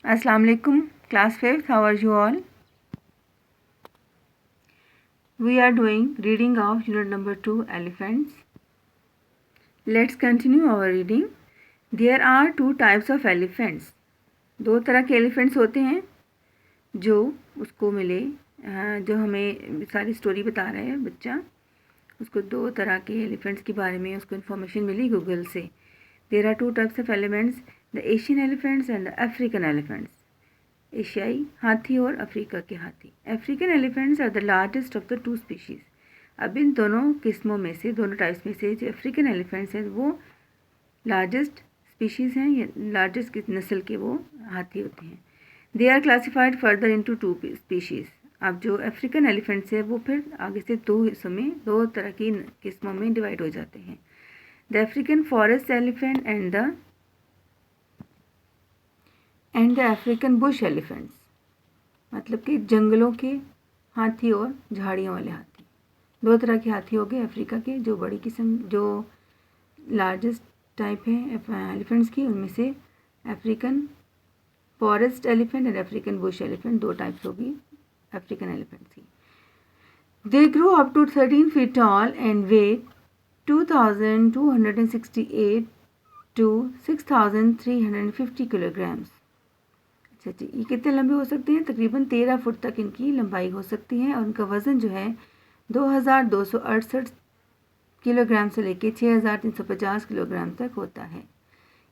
Assalamu alaikum, class 5th, how are you all? We are doing reading of unit number 2, elephants. Let's continue our reading. There are two types of elephants. दो तरह के elephants होते हैं जो उसको मिले, जो हमें सारी स्टोरी बता रहा है बच्चा, उसको दो तरह के एलिफेंट्स के बारे में उसको इन्फॉर्मेशन मिली गूगल से. There are two types of elephants, the Asian elephants and the African elephants. एशियाई हाथी और अफ्रीका के हाथी. African elephants are the largest of the two species. अब इन दोनों किस्मों में से, दोनों टाइप्स में से जो अफ्रीकन एलिफेंट्स हैं वो लार्जेस्ट स्पीशीज़ हैं, या लार्जेस्ट नस्ल के वो हाथी होते हैं. They are classified further into two species. अब जो अफ्रीकन एलिफेंट्स है वो फिर आगे से दो हिस्सों में, दो तरह की किस्मों में डिवाइड हो जाते हैं. The African forest elephant and the African Bush elephants. मतलब कि जंगलों के हाथी और झाड़ियों वाले हाथी. दो तरह के हाथी हो गए अफ्रीका के, जो बड़ी किस्म, जो लार्जेस्ट टाइप है एलिफेंट्स की, उनमें से African forest elephant and African bush elephant, दो टाइप्स होगी अफ्रीकन एलिफेंट्स की. They grow up to 13 feet tall and weigh 2268 to 6350 kilograms. अच्छा जी, ये कितने लंबे हो सकते हैं? तकरीबन 13 फुट तक इनकी लंबाई हो सकती है और उनका वज़न जो है 2268 किलोग्राम से लेके 6350 किलोग्राम तक होता है.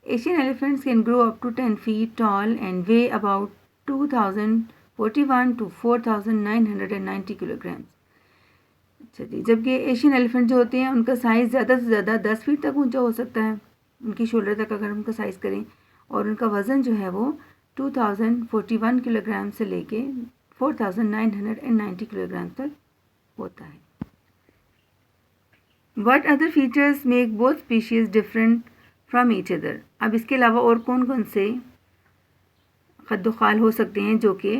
Asian elephants can grow up to 10 feet tall and weigh about 2041 to 4990 kilogram. अच्छा जी, जबकि एशियन एलिफेंट जो होते हैं उनका साइज़ ज़्यादा से ज़्यादा 10 फीट तक ऊंचा हो सकता है, उनकी शोल्डर तक अगर उनका साइज़ करें, और उनका वज़न जो है वो 2041 किलोग्राम से लेके 4990 किलोग्राम तक होता है. What other features make both species different from each other? अब इसके अलावा और कौन कौन से खद्दोखाल हो सकते हैं जो कि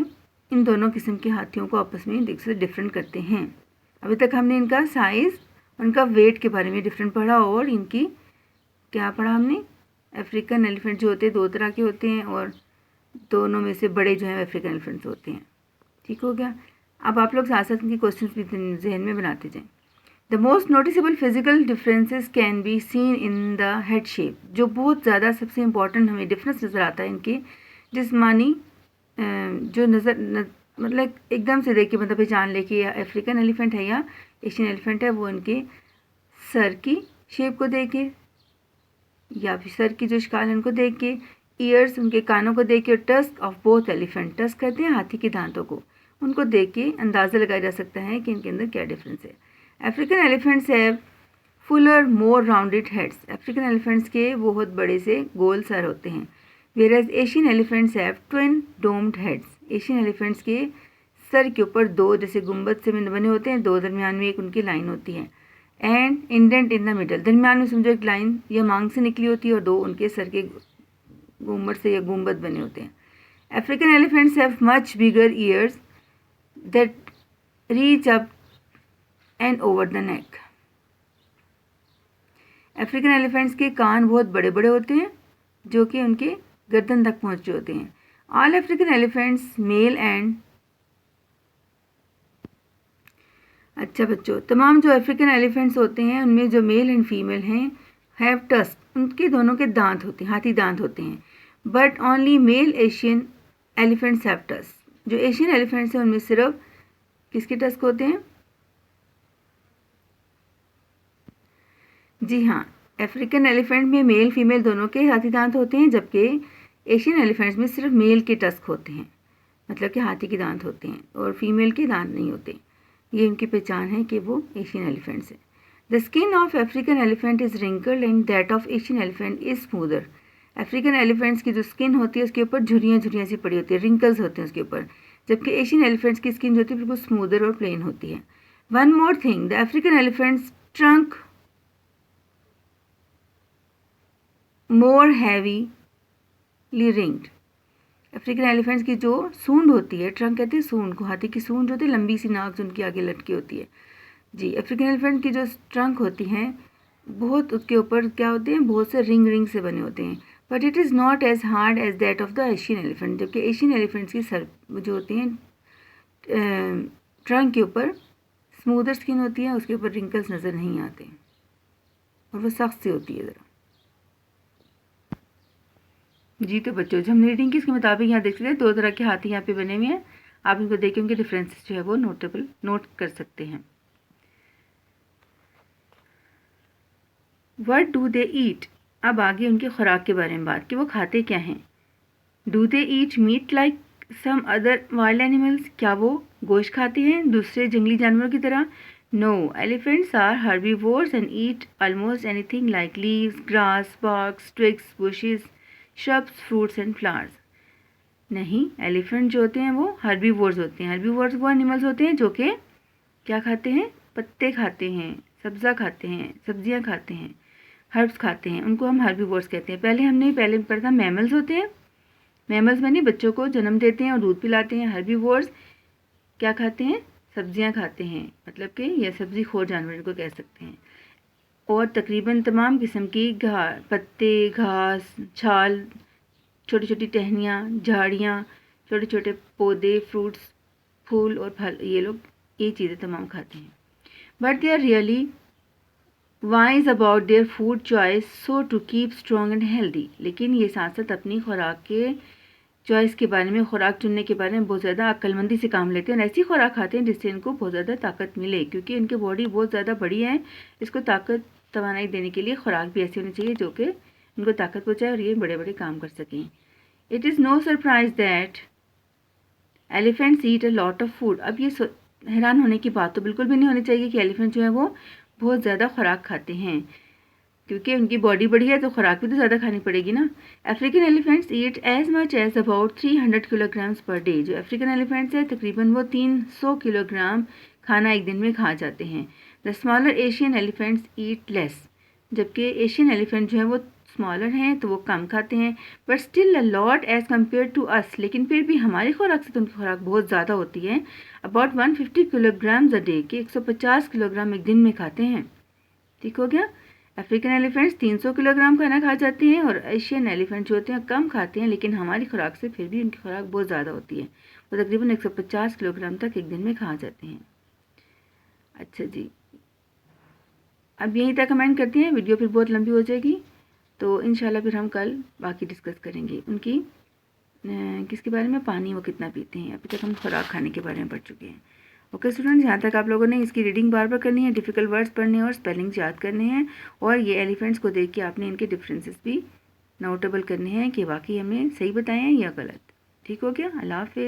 इन दोनों किस्म के हाथियों को आपस में डिफरेंट करते हैं? अभी तक हमने इनका साइज़, उनका वेट के बारे में डिफरेंट पढ़ा, और इनकी क्या पढ़ा हमने? अफ्रीकन एलिफेंट जो होते हैं दो तरह के होते हैं, और दोनों में से बड़े जो हैं अफ्रीकन एलिफेंट्स होते हैं. ठीक हो गया. अब आप लोग साथ साथ इनके क्वेश्चंस भी जहन में बनाते जाएं. The most noticeable physical differences can be seen in the head shape. जो बहुत ज़्यादा सबसे इम्पॉर्टेंट हमें डिफरेंस नज़र आता है इनके जिस्मानी, जो मतलब एकदम से देख के मतलब पहचान ले कि अफ्रीकन एलिफेंट है या एशियन एलिफेंट है, वो इनके सर की शेप को देख के, या फिर सर की जो शिकाल है उनको देख के, ईयर्स उनके कानों को देख के, और tusk of both elephant, tusk कहते हैं हाथी के दांतों को, उनको देख के अंदाज़ा लगाया जा सकता है कि इनके अंदर क्या डिफरेंस है. African elephants have Fuller more rounded heads. African elephants के बहुत बड़े से गोल सर होते हैं. Whereas Asian elephants have twin doomed heads. Asian elephants के सर के ऊपर दो जैसे गुंबद से बने होते हैं, दो दरमियान में एक उनकी लाइन होती है, and indent in the middle. दरमियान में समझो एक लाइन या मांग से निकली होती है, और दो उनके सर के गुम्बद से या गुंबद बने होते हैं. African elephants have much bigger years that reach up and over the neck. African elephants के कान बहुत बड़े बड़े होते हैं जो कि उनके गर्दन तक पहुँचे होते हैं. All African elephants male and, अच्छा बच्चों, तमाम जो अफ्रीकन एलिफेंट्स होते हैं उनमें जो मेल एंड फीमेल हैं हैव टस्क. उनके दोनों के दांत होते हैं, हाथी दांत होते हैं. But only mail Asian elephants have tusk. जो एशियन एलिफेंट्स हैं उनमें सिर्फ किसके टस्क होते हैं? जी हाँ, अफ्रीकन एलिफेंट में मेल फीमेल दोनों के हाथी दांत होते हैं, जबकि एशियन एलिफेंट्स में सिर्फ मेल के टस्क होते हैं, मतलब कि हाथी के दांत होते हैं, और फीमेल के दांत नहीं होते. ये उनकी पहचान है कि वो एशियन एलिफेंट्स हैं. The skin of African elephant is wrinkled and that of Asian elephant is smoother. African elephants की जो स्किन होती है उसके ऊपर झुर्रियाँ झुर्रियाँ सी पड़ी होती है, रिंकल्स होते हैं उसके ऊपर, जबकि एशियन एलिफेंट्स की स्किन जो होती है बिल्कुल स्मूदर और प्लेन होती है. One more thing, the African elephants trunk more heavily ringed. African elephants की जो सूंड होती है, ट्रंक कहते हैं सूंड को, हाथी की सूंड जो होती है, लंबी सी नाक जो उनकी आगे लटकी होती है. जी, अफ्रीकन एलिफेंट की जो ट्रंक होती हैं बहुत, उसके ऊपर क्या होते हैं, बहुत से रिंग से बने होते हैं, but it is not as hard as that of the Asian elephant, जबकि एशियन एलिफेंट्स की सर जो होती हैं ट्रंक के ऊपर स्मूदर स्किन होती है, उसके ऊपर रिंकल्स नज़र नहीं आते और वो सख्त सी होती है ज़रा। जी तो बच्चों, जो हम रीडिंग की इसके मुताबिक यहाँ देख सकते हैं 2 तरह के हाथी यहाँ पे बने हुए हैं। आप इनको देख के उनके डिफरेंसेस जो है वो नोट कर सकते हैं। व्हाट डू दे ईट, अब आगे उनकी खुराक के बारे में बात कि वो खाते क्या हैं। Do they eat meat like some other wild animals, क्या वो गोश्त खाते हैं दूसरे जंगली जानवरों की तरह। No, elephants are herbivores and eat almost anything like leaves, grass, barks, twigs, bushes, shrubs, fruits and flowers. नहीं, एलिफेंट जो होते हैं वो हर्बीवोर्स होते हैं। हर्बीवोर्स वो एनिमल्स होते हैं जो कि क्या खाते हैं, पत्ते खाते हैं, सब्ज़ा खाते हैं, सब्जियां खाते हैं, हर्ब्स खाते हैं, उनको हम हर्बीवोर्स कहते हैं। पहले पढ़ा था मैमल्स होते हैं। मैमल्स में नहीं, बच्चों को जन्म देते हैं और दूध पिलाते हैं। हर्बीवोर्स क्या खाते हैं, सब्जियां खाते हैं, मतलब कि यह सब्जी खोर जानवर को कह सकते हैं। और तकरीबन तमाम किस्म की पत्ते, घास, छाल, छोटी छोटी टहनियाँ, झाड़ियाँ, छोटे छोटे पौधे, फ्रूट्स, फूल और फल, ये लोग ये चीज़ें तमाम खाते हैं। But they are really wise about their food choice so to keep strong and healthy, लेकिन ये साथ साथ अपनी खुराक के चॉइस के बारे में, खुराक चुनने के बारे में बहुत ज़्यादा अक्लमंदी से काम लेते हैं और ऐसी खुराक खाते हैं जिससे इनको बहुत ज़्यादा ताकत मिले, क्योंकि इनकी बॉडी बहुत ज़्यादा बड़ी है। इसको ताकत तवानाई देने के लिए खुराक भी ऐसी होनी चाहिए जो कि इनको ताकत पहुँचाए और ये बड़े बड़े काम कर सकें। It is no surprise that elephants eat a lot of food. अब ये हैरान होने की बात तो बिल्कुल भी नहीं होनी चाहिए कि एलिफेंट जो है वो बहुत ज़्यादा खुराक खाते हैं, क्योंकि उनकी बॉडी बड़ी है तो खुराक भी तो ज़्यादा खानी पड़ेगी ना। African elephants eat as much as about 300 kilograms per day. जो अफ्रीकन एलिफेंट्स है तकरीबन वो 300 किलोग्राम खाना एक दिन में खा जाते हैं। The smaller Asian elephants eat less, जबकि एशियन एलिफेंट जो है वो स्मॉलर हैं तो वो कम खाते हैं, but still a lot as compare to us, लेकिन फिर भी हमारी खुराक से तो उनकी खुराक बहुत ज़्यादा होती है। अबाउट 150 किलोग्राम्स अ डे, के 150 किलोग्राम एक दिन में खाते हैं। ठीक हो गया। अफ्रीकन एलिफेंट्स 300 किलोग्राम खाना खा जाते हैं और एशियन एलिफेंट जो होते हैं कम खाते हैं, लेकिन हमारी खुराक से फिर भी उनकी खुराक बहुत ज़्यादा होती है। वो तकरीबन 150 किलोग्राम तक एक दिन में खा जाते हैं। अच्छा जी, अब यहीं तक कमेंट करते हैं, वीडियो फिर बहुत लंबी हो जाएगी, तो इंशाल्लाह फिर हम कल बाकी डिस्कस करेंगे उनकी किसके बारे में, पानी वो कितना पीते हैं। अभी तक हम खुराक खाने के बारे में पढ़ चुके हैं। ओके स्टूडेंट्स, यहाँ तक आप लोगों ने इसकी रीडिंग बार बार करनी है, डिफ़िकल्ट वर्ड्स पढ़ने हैं और स्पेलिंग्स याद करने हैं, और ये एलिफेंट्स को देख के आपने इनके डिफरेंसेस भी नोटेबल करने हैं कि वाकई हमें सही बताए हैं या गलत। ठीक हो गया। अल्लाह हाफिज़।